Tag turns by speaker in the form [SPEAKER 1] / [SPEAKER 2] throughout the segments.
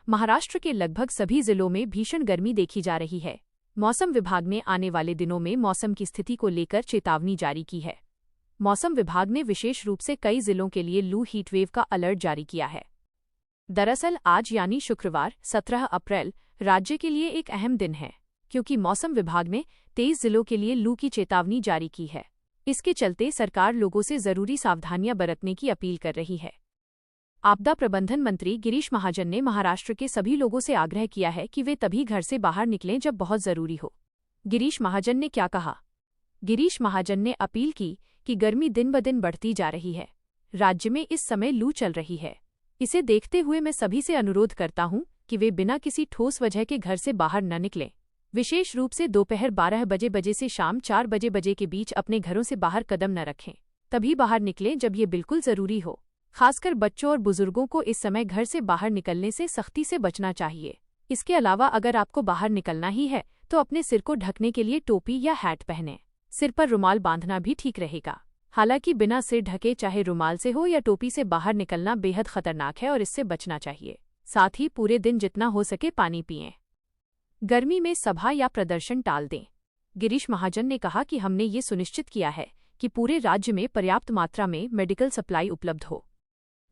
[SPEAKER 1] महाराष्ट्र के लगभग सभी जिलों में भीषण गर्मी देखी जा रही है। मौसम विभाग ने आने वाले दिनों में मौसम की स्थिति को लेकर चेतावनी जारी की है। मौसम विभाग ने विशेष रूप से कई जिलों के लिए लू हीटवेव का अलर्ट जारी किया है। दरअसल आज यानी शुक्रवार 17 अप्रैल राज्य के लिए एक अहम दिन है, क्योंकि मौसम विभाग ने 23 जिलों के लिए लू की चेतावनी जारी की है। इसके चलते सरकार लोगों से जरूरी सावधानियां बरतने की अपील कर रही है। आपदा प्रबंधन मंत्री गिरीश महाजन ने महाराष्ट्र के सभी लोगों से आग्रह किया है कि वे तभी घर से बाहर निकलें जब बहुत जरूरी हो। गिरीश महाजन ने क्या कहा? गिरीश महाजन ने अपील की कि गर्मी दिन ब दिन बढ़ती जा रही है। राज्य में इस समय लू चल रही है। इसे देखते हुए मैं सभी से अनुरोध करता हूं कि वे बिना किसी ठोस वजह के घर से बाहर न निकलें। विशेष रूप से दोपहर 12 बजे से शाम 4 बजे के बीच अपने घरों से बाहर कदम न रखें। तभी बाहर निकलें जब ये बिल्कुल जरूरी हो। खासकर बच्चों और बुजुर्गों को इस समय घर से बाहर निकलने से सख्ती से बचना चाहिए। इसके अलावा अगर आपको बाहर निकलना ही है तो अपने सिर को ढकने के लिए टोपी या हैट पहनें। सिर पर रुमाल बांधना भी ठीक रहेगा। हालांकि बिना सिर ढके चाहे रुमाल से हो या टोपी से बाहर निकलना बेहद खतरनाक है और इससे बचना चाहिए। साथ ही पूरे दिन जितना हो सके पानी पिएं। गर्मी में सभा या प्रदर्शन टाल दें। गिरीश महाजन ने कहा कि हमने ये सुनिश्चित किया है कि पूरे राज्य में पर्याप्त मात्रा में मेडिकल सप्लाई उपलब्ध हो।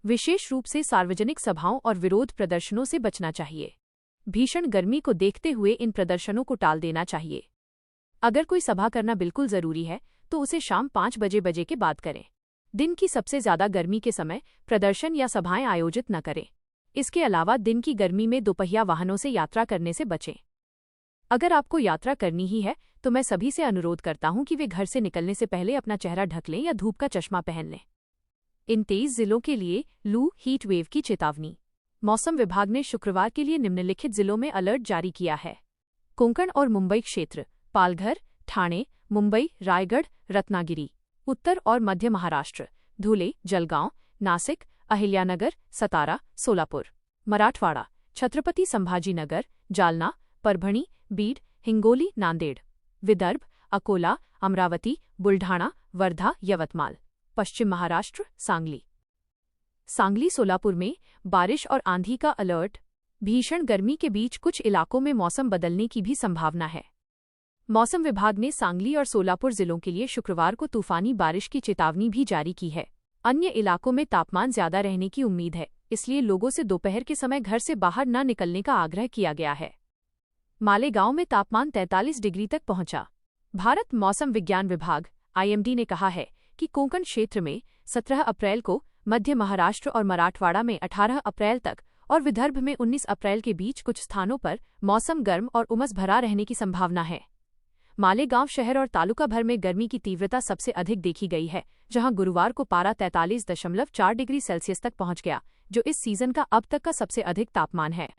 [SPEAKER 1] विशेष रूप से सार्वजनिक सभाओं और विरोध प्रदर्शनों से बचना चाहिए। भीषण गर्मी को देखते हुए इन प्रदर्शनों को टाल देना चाहिए। अगर कोई सभा करना बिल्कुल जरूरी है तो उसे शाम 5 बजे के बाद करें। दिन की सबसे ज्यादा गर्मी के समय प्रदर्शन या सभाएं आयोजित न करें। इसके अलावा दिन की गर्मी में दोपहिया वाहनों से यात्रा करने से बचें। अगर आपको यात्रा करनी ही है तो मैं सभी से अनुरोध करता हूं कि वे घर से निकलने से पहले अपना चेहरा ढक लें या धूप का चश्मा पहन लें। इन 23 जिलों के लिए लू हीट वेव की चेतावनी। मौसम विभाग ने शुक्रवार के लिए निम्नलिखित जिलों में अलर्ट जारी किया है। कोंकण और मुंबई क्षेत्र, पालघर, ठाणे, मुंबई, रायगढ़, रत्नागिरी। उत्तर और मध्य महाराष्ट्र, धुले, जलगांव, नासिक, अहिल्यानगर, सतारा, सोलापुर। मराठवाड़ा, छत्रपति संभाजीनगर, जालना, परभणी, बीड, हिंगोली, नांदेड़। विदर्भ, अकोला, अमरावती, बुल्ढाणा, वर्धा, यवतमाल। पश्चिम महाराष्ट्र, सांगली, सोलापुर में बारिश और आंधी का अलर्ट। भीषण गर्मी के बीच कुछ इलाकों में मौसम बदलने की भी संभावना है। मौसम विभाग ने सांगली और सोलापुर जिलों के लिए शुक्रवार को तूफानी बारिश की चेतावनी भी जारी की है। अन्य इलाकों में तापमान ज्यादा रहने की उम्मीद है, इसलिए लोगों से दोपहर के समय घर से बाहर न निकलने का आग्रह किया गया है। मालेगांव में तापमान 43 डिग्री तक पहुंचा। भारत मौसम विज्ञान विभाग (IMD) ने कहा है कि कोंकण क्षेत्र में 17 अप्रैल को, मध्य महाराष्ट्र और मराठवाड़ा में 18 अप्रैल तक और विदर्भ में 19 अप्रैल के बीच कुछ स्थानों पर मौसम गर्म और उमस भरा रहने की संभावना है। मालेगांव शहर और तालुका भर में गर्मी की तीव्रता सबसे अधिक देखी गई है, जहां गुरुवार को पारा 43.4 डिग्री सेल्सियस तक पहुंच गया, जो इस सीजन का अब तक का सबसे अधिक तापमान है।